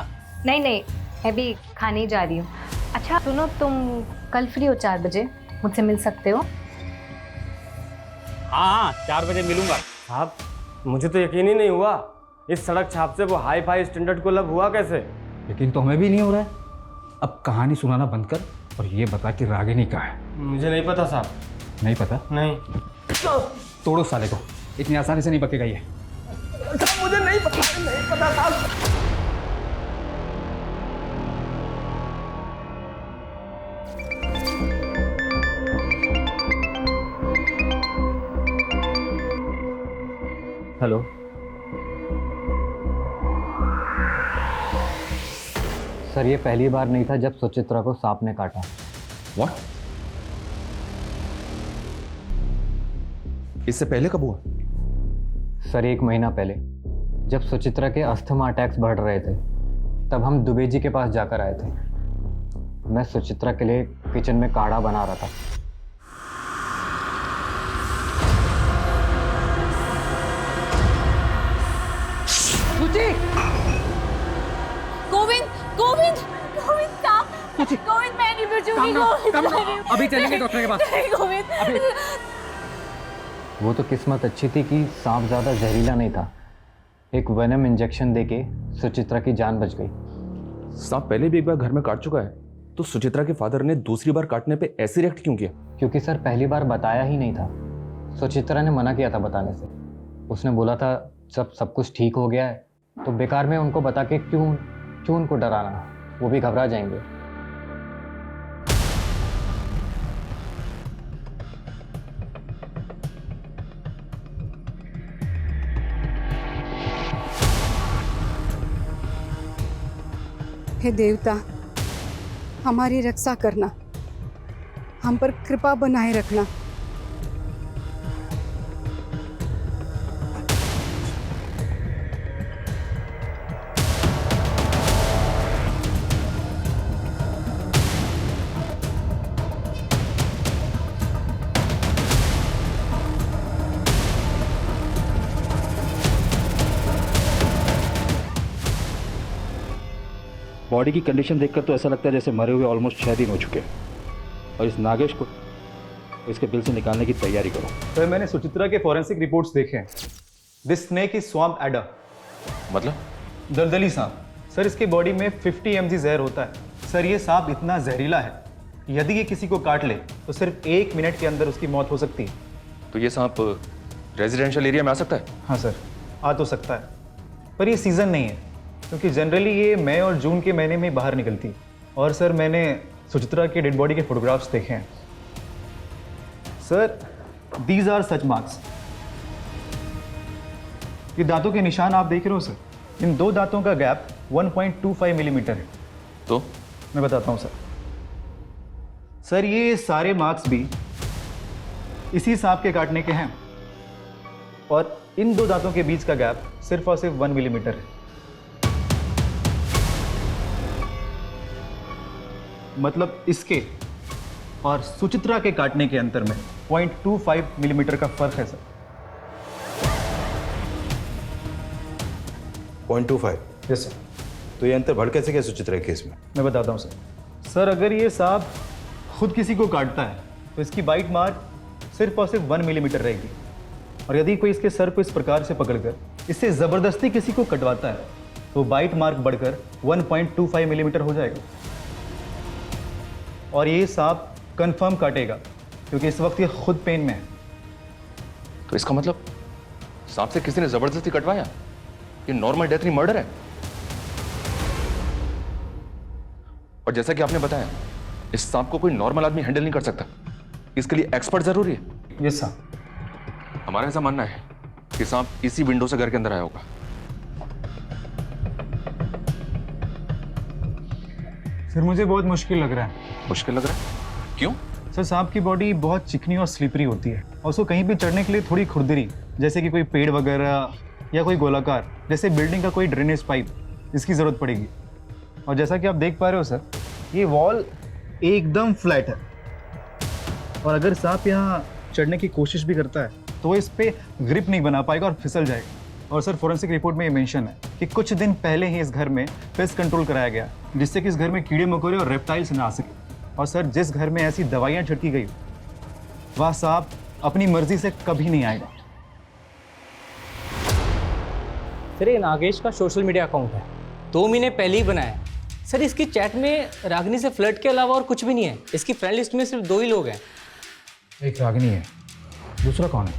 V: नहीं नहीं, मैं भी खाने ही जा रही हूँ। अच्छा सुनो, तुम कल फ्री हो 4 बजे? मुझसे मिल सकते हो?
I: हाँ, 4 बजे मिलूंगा।
N: साहब मुझे तो यकीन ही नहीं हुआ, इस सड़क छाप से वो हाई फाई स्टैंडर्ड को लब हुआ कैसे?
T: यकीन तो हमें भी नहीं हो रहा है। अब कहानी सुनाना बंद कर और ये बता कि रागिनी कहाँ है?
N: मुझे नहीं पता साहब।
T: नहीं पता?
N: नहीं।
T: तोड़ो साले को, इतनी आसानी से नहीं बकेगा ये।
N: मुझे नहीं पता साहब।
D: हेलो।
R: सर, ये पहली बार नहीं था जब सुचित्रा को सांप ने काटा।
S: What? इससे पहले कब हुआ?
R: सर, 1 महीना पहले जब सुचित्रा के अस्थमा अटैक्स बढ़ रहे थे, तब हम दुबे जी के पास जाकर आए थे। मैं सुचित्रा के लिए किचन में काढ़ा बना रहा था।
M: गोविंद गोविंद गोविंद साहब, गोविंद मैं नहीं बचूंगी। गोविंद
P: अभी चलेंगे डॉक्टर के पास।
M: नहीं गोविंद।
R: वो तो किस्मत अच्छी थी कि सांप ज़्यादा जहरीला नहीं था। एक वेनम इंजेक्शन देके सुचित्रा की जान बच गई।
S: सांप पहले भी एक बार घर में काट चुका है, तो सुचित्रा के फादर ने दूसरी बार काटने पे ऐसे रिएक्ट क्यों किया?
R: क्योंकि सर पहली बार बताया ही नहीं था। सुचित्रा ने मना किया था बताने से। उसने बोला था जब सब कुछ ठीक हो गया है तो बेकार में उनको बता के क्यों उनको डराना, वो भी घबरा जाएंगे।
C: हे देवता, हमारी रक्षा करना, हम पर कृपा बनाए रखना।
T: बॉडी की कंडीशन देखकर तो ऐसा लगता है जैसे मरे हुए ऑलमोस्ट 6 दिन हो चुके हैं। और इस नागेश को इसके बिल से निकालने की तैयारी करो।
H: सर मैंने सुचित्रा के फॉरेंसिक रिपोर्ट्स देखे हैं। This snake is swamp adder.
S: मतलब?
H: दलदली सांप। सर इसके बॉडी में 50 mg जहर होता है। सर ये सांप इतना जहरीला है, यदि ये किसी को काट ले तो सिर्फ 1 मिनट के अंदर उसकी मौत हो सकती है।
S: तो ये सांप रेजिडेंशियल एरिया में आ सकता है?
H: हाँ सर, आ तो सकता है, पर ये सीजन नहीं है, क्योंकि जनरली ये मई और जून के महीने में बाहर निकलती है। और सर मैंने सुचित्रा के डेड बॉडी के फोटोग्राफ्स देखे हैं। Sir these are such marks. ये दांतों के निशान आप देख रहे हो सर, इन 2 दांतों का गैप 1.25 मिलीमीटर है।
S: तो
H: मैं बताता हूँ सर ये सारे मार्क्स भी इसी सांप के काटने के हैं, और इन 2 दांतों के बीच का गैप सिर्फ और सिर्फ 1 मिलीमीटर है। मतलब इसके और सुचित्रा के काटने के अंतर में 0.25 मिलीमीटर का फर्क है सर।
Q: 0.25?
H: Yes sir.
Q: तो ये अंतर बढ़ कैसे गया सुचित्रा के केस में?
H: मैं बताता हूँ सर अगर ये सांप खुद किसी को काटता है तो इसकी बाइट मार्क सिर्फ और सिर्फ 1 मिलीमीटर रहेगी, और यदि कोई इसके सर को इस प्रकार से पकड़कर इससे ज़बरदस्ती किसी को कटवाता है तो बाइट मार्क बढ़कर 1.25 मिलीमीटर हो जाएगा। और ये सांप कंफर्म काटेगा, क्योंकि इस वक्त ये खुद पेन में है।
S: तो इसका मतलब सांप से किसी ने जबरदस्ती कटवाया? ये नॉर्मल डेथ नहीं, मर्डर है। और जैसा कि आपने बताया, इस सांप को कोई नॉर्मल आदमी हैंडल नहीं कर सकता, इसके लिए एक्सपर्ट जरूरी है।
H: Yes sir.
S: हमारा ऐसा मानना है कि सांप इसी विंडो से घर के अंदर आया होगा।
H: फिर मुझे बहुत मुश्किल लग रहा है।
S: मुश्किल लग रहा है? क्यों?
H: सर सांप की बॉडी बहुत चिकनी और स्लिपरी होती है, और उसको कहीं भी चढ़ने के लिए थोड़ी खुरदरी, जैसे कि कोई पेड़ वगैरह या कोई गोलाकार जैसे बिल्डिंग का कोई ड्रेनेज पाइप, इसकी ज़रूरत पड़ेगी। और जैसा कि आप देख पा रहे हो सर, ये वॉल एकदम फ्लैट है, और अगर सांप यहाँ चढ़ने की कोशिश भी करता है तो वो इस पर ग्रिप नहीं बना पाएगा और फिसल जाएगा। और सर फॉरेंसिक रिपोर्ट में ये मेंशन है कि कुछ दिन पहले ही इस घर में पेस्ट कंट्रोल कराया गया, जिससे कि इस घर में कीड़े मकोड़े और रेप्टाइल्स ना आ सके। और सर जिस घर में ऐसी दवाइयाँ छिड़की गई, वह सांप अपनी मर्जी से कभी नहीं आएगा।
U: सर ये नागेश का सोशल मीडिया अकाउंट है, 2 महीने पहले ही बनाया है। सर इसकी चैट में रागिनी से फ्लर्ट के अलावा और कुछ भी नहीं है। इसकी फ्रेंड लिस्ट में सिर्फ 2 ही लोग हैं।
T: एक रागिनी है, दूसरा कौन है?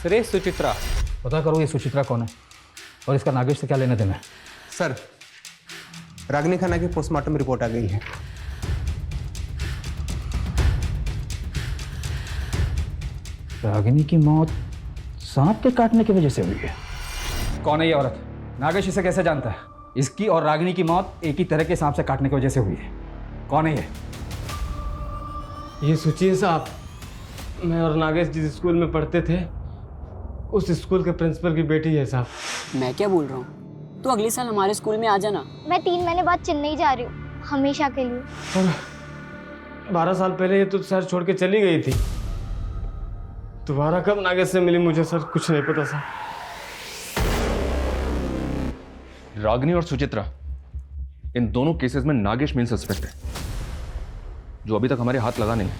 U: सर ये सुचित्रा।
T: पता करो ये सुचित्रा कौन है और इसका नागेश से क्या लेना देना है।
N: सर रागिनी खन्ना की पोस्टमार्टम रिपोर्ट आ गई है।
T: रागिनी की मौत सांप के काटने की वजह से हुई है। कौन है ये औरत? नागेश इसे कैसे जानता है? इसकी और रागिनी की मौत एक ही तरह के सांप से काटने की वजह से हुई है। कौन है ये?
J: ये सोचिए साहब, मैं और नागेश जिस स्कूल में पढ़ते थे उस स्कूल के प्रिंसिपल की बेटी है साहब।
W: मैं क्या बोल रहा हूँ, तो अगले साल हमारे स्कूल में आ जाना।
L: मैं 3 महीने बाद चेन्नई जा रही हूँ, हमेशा के लिए।
J: और 12 साल पहले ये तो सर छोड़ के चली गई थी। दोबारा कब नागेश से मिली मुझे सर कुछ नहीं पता सर।
S: रागिनी और सुचित्रा, इन दोनों केसेस में नागेश मेन सस्पेक्ट है, जो अभी तक हमारे हाथ लगा नहीं है,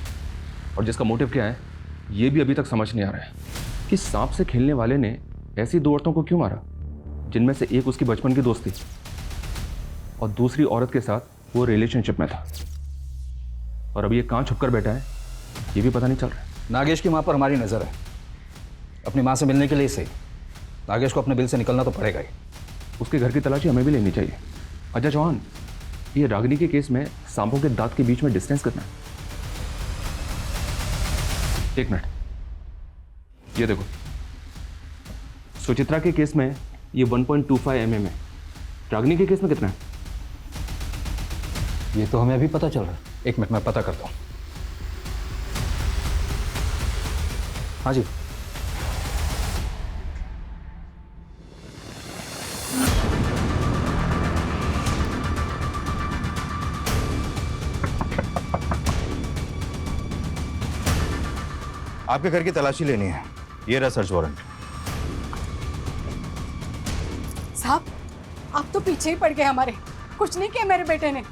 S: और जिसका मोटिव क्या है ये भी अभी तक समझ नहीं आ रहा है। कि सांप से खेलने वाले ने ऐसी दो औरतों को क्यों मारा जिनमें से एक उसकी बचपन की दोस्त थी और दूसरी औरत के साथ वो रिलेशनशिप में था, और अब ये कहाँ छुपकर बैठा है ये भी पता नहीं चल रहा है।
T: नागेश की माँ पर हमारी नज़र है। अपनी माँ से मिलने के लिए सही नागेश को अपने बिल से निकलना तो पड़ेगा ही।
S: उसके घर की तलाशी हमें भी लेनी चाहिए। अजय चौहान, ये रागिनी के केस में सांपों के दांत के बीच में डिस्टेंस कितना है? एक मिनट, ये देखो, सुचित्रा के केस में ये 1.25 mm है, रागिनी के केस में कितना है?
T: ये तो हमें अभी पता चल रहा है। एक मिनट मैं पता करता हूँ। हाँ जी।
Q: आपके घर की तलाशी लेनी है, ये रहा सर्च वारंट।
C: साहब, आप तो पीछे ही पड़ गए हमारे। कुछ नहीं किया मेरे बेटे ने।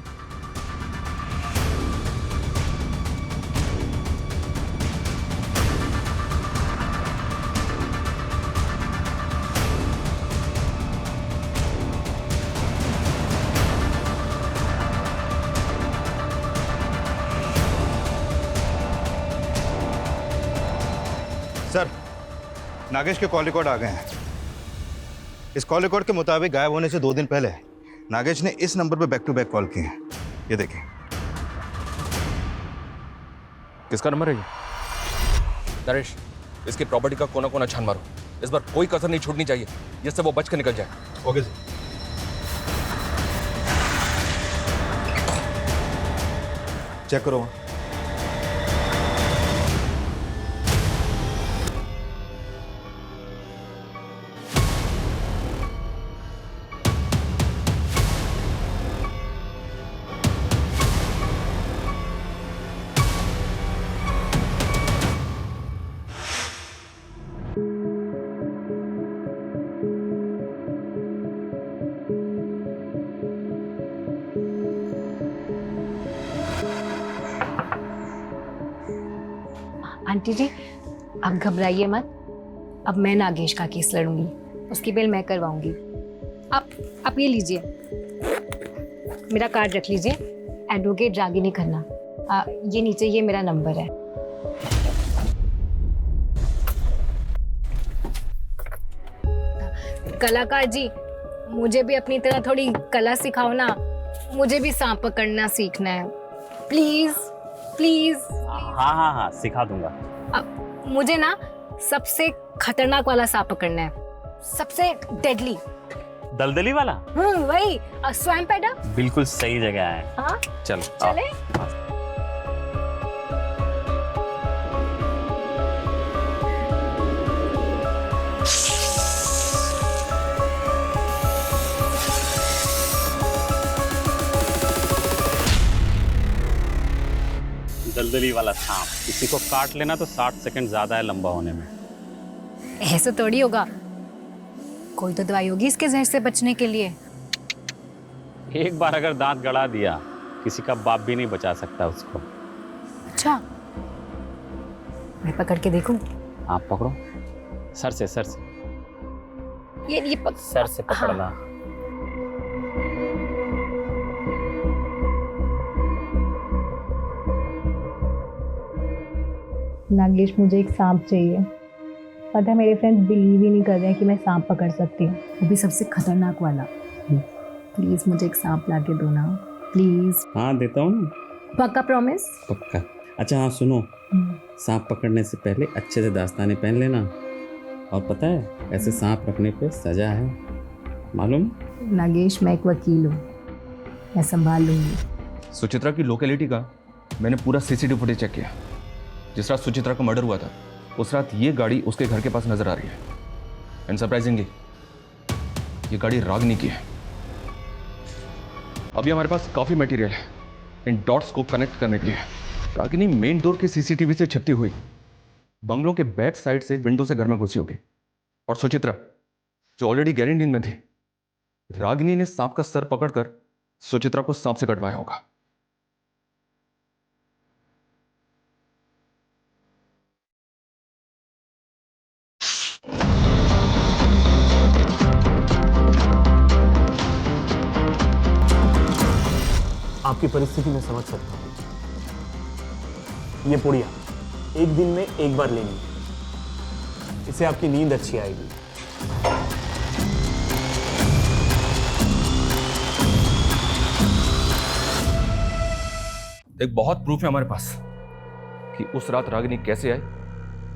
Q: सर, नागेश के कॉल रिकॉर्ड आ गए हैं। इस कॉल रिकॉर्ड के मुताबिक गायब होने से 2 दिन पहले नागेश ने इस नंबर पर बैक टू बैक कॉल किए हैं। ये देखिए।
S: किसका नंबर है ये? नरेश, इसकी प्रॉपर्टी का कोना कोना छान मारो। इस बार कोई कसर नहीं छूटनी चाहिए जिससे वो बच के निकल जाए।
Q: Okay sir. चेक करो।
V: आंटी जी, आप घबराइए मत। अब मैं नागेश का केस लड़ूंगी, उसकी बेल मैं करवाऊंगी। आप ये लीजिए, मेरा कार्ड रख लीजिए, एडवोकेट रागिनी खन्ना। ये नीचे ये मेरा नंबर है। कलाकार जी, मुझे भी अपनी तरह थोड़ी कला सिखाओ ना। मुझे भी सांप पकड़ना सीखना है, प्लीज प्लीज।
I: हाँ हाँ हाँ, सिखा दूंगा।
V: मुझे ना सबसे खतरनाक वाला सांप पकड़ना है, सबसे डेडली।
I: दलदली वाला?
V: वही, स्वैम्प एडा।
I: बिल्कुल सही जगह है।
V: हाँ,
I: चलो
V: चले।
I: दलदली वाला सांप, किसी को काट लेना तो 60 सेकंड ज्यादा है लंबा होने में।
V: ऐसे थोड़ी होगा, कोई तो दवाई होगी इसके जहर से बचने के लिए।
I: एक बार अगर दांत गड़ा दिया, किसी का बाप भी नहीं बचा सकता उसको।
V: अच्छा, मैं पकड़ के देखूं?
I: आप पकड़ो, सर से सर से।
V: ये
I: सर से पकड़ना। हाँ।
V: नागेश, मुझे एक सांप चाहिए। पता है मेरे फ्रेंड्स बिलीव ही नहीं कर रहे हैं कि मैं सांप पकड़ सकती हूँ, वो भी सबसे खतरनाक वाला। प्लीज मुझे एक सांप ला के दो ना, प्लीज।
B: हाँ, देता हूँ ना।
V: पक्का प्रॉमिस?
B: पक्का। अच्छा हाँ, सुनो, सांप पकड़ने से पहले अच्छे से दास्ताने पहन लेना। और पता है, ऐसे सांप रखने पे सजा है, मालूम?
V: नागेश, मैं एक वकील हूँ, मैं संभाल लूंगी।
S: सुचित्रा की लोकेलिटी का मैंने पूरा सीसीटीवी फुटेज चेक किया। जिस रात सुचित्रा का मर्डर हुआ था, उस रात ये गाड़ी उसके घर के पास नजर आ रही है। एंड सरप्राइजिंगली, ये गाड़ी रागिनी की है। अभी हमारे पास काफी मटेरियल है इन डॉट्स को कनेक्ट करने के लिए। रागिनी मेन डोर के सीसीटीवी से छिपती हुई बंगलों के बैक साइड से विंडो से घर में घुसी होगी। और सुचित्रा, जो ऑलरेडी गहरी नींद में थी, रागिनी ने सांप का सर पकड़कर सुचित्रा को सांप से कटवाया होगा।
H: आपकी परिस्थिति मैं समझ सकता हूँ। ये पुड़िया एक दिन में एक बार लेनी है, इससे आपकी नींद अच्छी आएगी।
S: एक बहुत प्रूफ है हमारे पास कि उस रात रागिनी कैसे आई,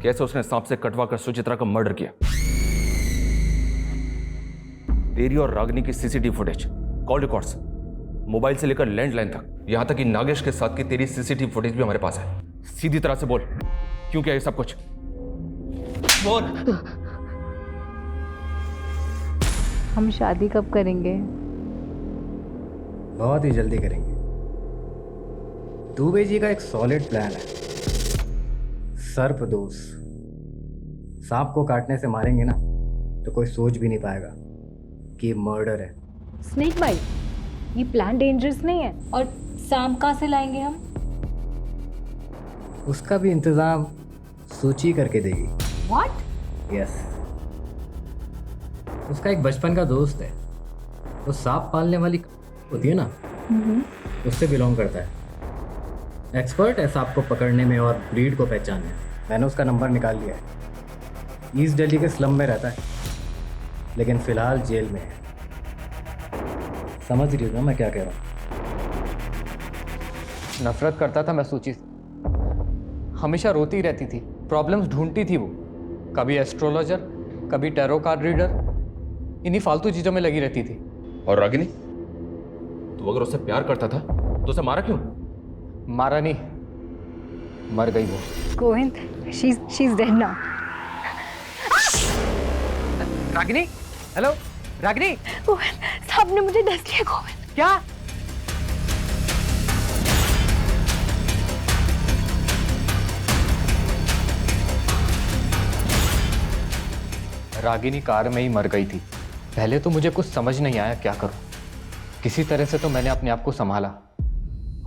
S: कैसे उसने सांप से कटवा कर सुचित्रा का मर्डर किया। तेरी और रागिनी की CCTV footage, call records, mobile से लेकर लैंडलाइन तक, यहां तक कि नागेश के साथ की तेरी सीसीटीवी फुटेज भी हमारे पास है। सीधी तरह से बोल, क्यों किया ये सब कुछ? बोल।
V: हम शादी कब करेंगे?
R: बहुत ही जल्दी करेंगे। दुबे जी का एक सॉलिड प्लान है, सर्पदोष। सांप को काटने से मारेंगे ना तो कोई सोच भी नहीं पाएगा कि मर्डर है।
V: स्नेक बाइट, ये प्लान डेंजरस नहीं है? और सांप कहाँ से लाएंगे हम?
R: उसका भी इंतजाम सूची करके देगी।
V: व्हाट?
R: यस, उसका एक बचपन का दोस्त है, वो सांप पालने वाली होती है ना, उससे बिलोंग करता है। एक्सपर्ट है सांप को पकड़ने में और ब्रीड को पहचानने में। मैंने उसका नंबर निकाल लिया है। ईस्ट दिल्ली के स्लम में रहता है, लेकिन फिलहाल जेल में है। समझ रही हो ना मैं क्या कह रहा हूँ?
U: नफरत करता था मैं सूची से, हमेशा रोती रहती थी, प्रॉब्लम्स ढूंढती थी वो। कभी एस्ट्रोलॉजर, कभी टैरो कार्ड रीडर, इन्हीं फालतू चीज़ों में लगी रहती थी।
S: और रागिनी, तू अगर उससे प्यार करता था तो उसे मारा क्यों?
U: मारा नहीं, मर गई वो।
V: Govind, she is dead now.
U: Ragini, hello Ragini.
V: Govind, सांप ने मुझे डस लिया। गोविंद,
U: क्या? रागिनी कार में ही मर गई थी। पहले तो मुझे कुछ समझ नहीं आया क्या करूं। किसी तरह से तो मैंने अपने आप को संभाला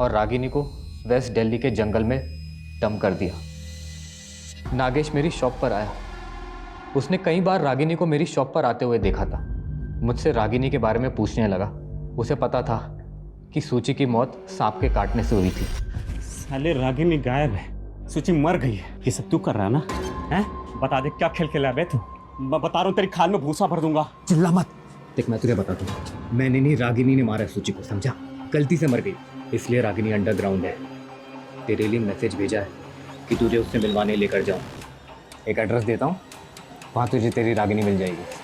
U: और रागिनी को वेस्ट दिल्ली के जंगल में डम कर दिया। नागेश मेरी शॉप पर आया। उसने कई बार रागिनी को मेरी शॉप पर आते हुए देखा था। मुझसे रागिनी के बारे में पूछने लगा। उसे पता था कि सूची की मौत सांप के काटने से हुई थी।
B: साले रागिनी गायब है, सूची मर गई है। ये सब तू कर रहा है ना? हैं? बता दे क्या खेल खेला बे तू? मैं बता रहा हूँ, तेरी खाल में भूसा भर दूंगा।
R: चिल्ला मत। देख, मैं तुझे बताता हूँ, मैंने नहीं, रागिनी ने मारा सूची को, समझा? गलती से मर गई, इसलिए रागिनी अंडरग्राउंड है। तेरे लिए मैसेज भेजा है कि तुझे उससे मिलवाने लेकर जाऊँ। एक एड्रेस देता हूँ, वहाँ तुझे तेरी रागिनी मिल जाएगी।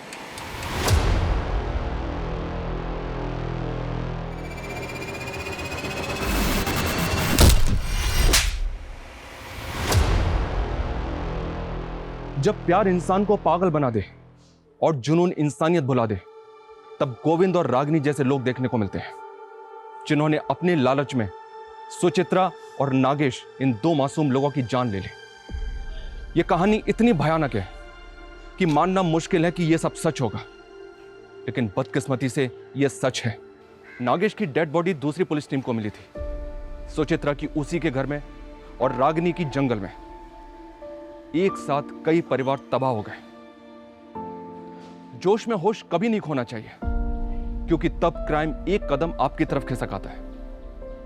S: जब प्यार इंसान को पागल बना दे और जुनून इंसानियत भुला दे, तब गोविंद और रागिनी जैसे लोग देखने को मिलते हैं, जिन्होंने अपने लालच में सुचित्रा और नागेश, इन दो मासूम लोगों की जान ले ली। यह कहानी इतनी भयानक है कि मानना मुश्किल है कि यह सब सच होगा, लेकिन बदकिस्मती से यह सच है। नागेश की डेड बॉडी दूसरी पुलिस टीम को मिली थी, सुचित्रा की उसी के घर में और रागिनी की जंगल में। एक साथ कई परिवार तबाह हो गए। जोश में होश कभी नहीं खोना चाहिए, क्योंकि तब क्राइम एक कदम आपकी तरफ खिसक आता है।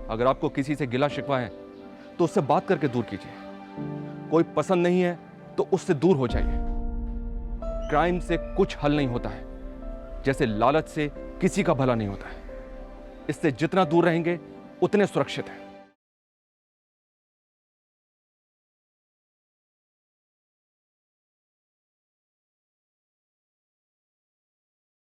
S: अगर आपको किसी से गिला शिकवा है तो उससे बात करके दूर कीजिए। कोई पसंद नहीं है तो उससे दूर हो जाइए। क्राइम से कुछ हल नहीं होता है, जैसे लालच से किसी का भला नहीं होता है। इससे जितना दूर रहेंगे उतने सुरक्षित हैं।